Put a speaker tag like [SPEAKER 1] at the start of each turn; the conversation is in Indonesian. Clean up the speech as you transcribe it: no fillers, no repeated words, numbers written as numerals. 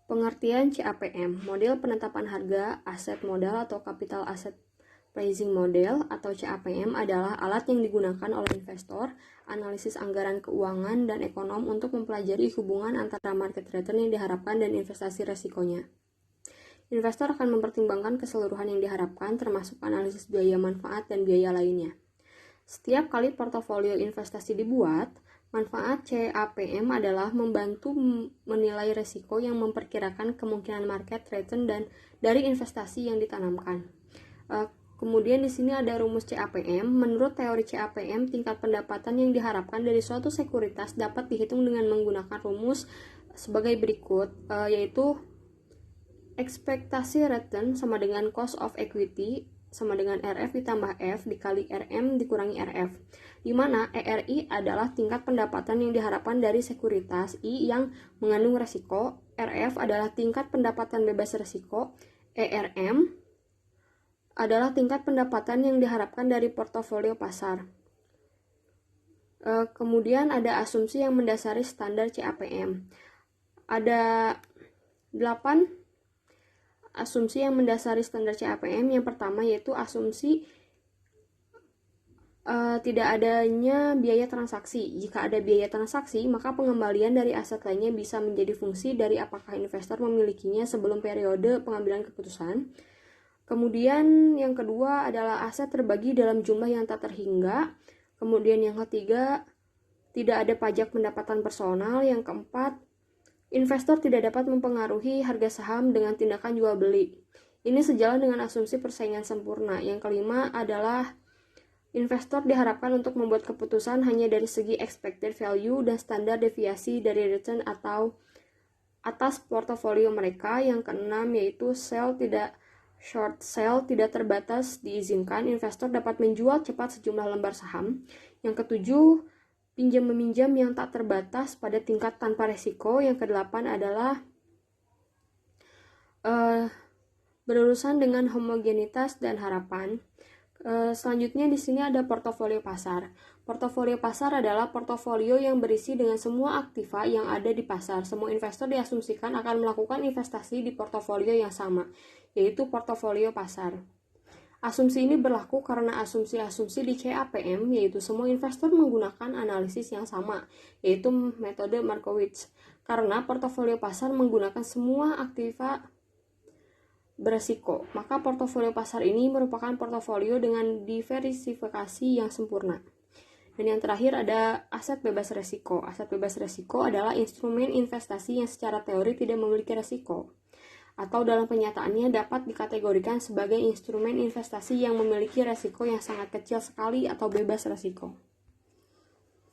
[SPEAKER 1] Pengertian CAPM, model penetapan harga aset modal atau capital asset pricing model atau CAPM adalah alat yang digunakan oleh investor, analisis anggaran keuangan, dan ekonom untuk mempelajari hubungan antara market return yang diharapkan dan investasi resikonya. Investor akan mempertimbangkan keseluruhan yang diharapkan, termasuk analisis biaya manfaat dan biaya lainnya. Setiap kali portofolio investasi dibuat, manfaat CAPM adalah membantu menilai risiko yang memperkirakan kemungkinan market return dan dari investasi yang ditanamkan. Kemudian di sini ada rumus CAPM. Menurut teori CAPM, tingkat pendapatan yang diharapkan dari suatu sekuritas dapat dihitung dengan menggunakan rumus sebagai berikut, yaitu ekspektasi return sama dengan cost of equity sama dengan RF ditambah F dikali RM dikurangi RF, di mana ERI adalah tingkat pendapatan yang diharapkan dari sekuritas, I yang mengandung resiko, RF adalah tingkat pendapatan bebas resiko, ERM adalah tingkat pendapatan yang diharapkan dari portofolio pasar. Kemudian ada asumsi yang mendasari standar CAPM. Ada 8 asumsi yang mendasari standar CAPM. Yang pertama yaitu asumsi tidak adanya biaya transaksi. Jika ada biaya transaksi, maka pengembalian dari aset lainnya bisa menjadi fungsi dari apakah investor memilikinya sebelum periode pengambilan keputusan. Kemudian yang kedua adalah aset terbagi dalam jumlah yang tak terhingga. Kemudian yang ketiga, tidak ada pajak pendapatan personal. Yang keempat, investor tidak dapat mempengaruhi harga saham dengan tindakan jual beli. Ini sejalan dengan asumsi persaingan sempurna. Yang kelima adalah investor diharapkan untuk membuat keputusan hanya dari segi expected value dan standar deviasi dari return atau atas portofolio mereka. Yang keenam yaitu short sell tidak terbatas diizinkan. Investor dapat menjual cepat sejumlah lembar saham. Yang ketujuh, pinjam-meminjam yang tak terbatas pada tingkat tanpa resiko. Yang kedelapan adalah berurusan dengan homogenitas dan harapan. Selanjutnya di sini ada portofolio pasar. Portofolio pasar adalah portofolio yang berisi dengan semua aktiva yang ada di pasar. Semua investor diasumsikan akan melakukan investasi di portofolio yang sama, yaitu portofolio pasar. Asumsi ini berlaku karena asumsi-asumsi di CAPM, yaitu semua investor menggunakan analisis yang sama, yaitu metode Markowitz. Karena portofolio pasar menggunakan semua aktiva beresiko, maka portofolio pasar ini merupakan portofolio dengan diversifikasi yang sempurna. Dan yang terakhir ada aset bebas resiko. Aset bebas resiko adalah instrumen investasi yang secara teori tidak memiliki resiko, atau dalam kenyataannya dapat dikategorikan sebagai instrumen investasi yang memiliki resiko yang sangat kecil sekali atau bebas resiko.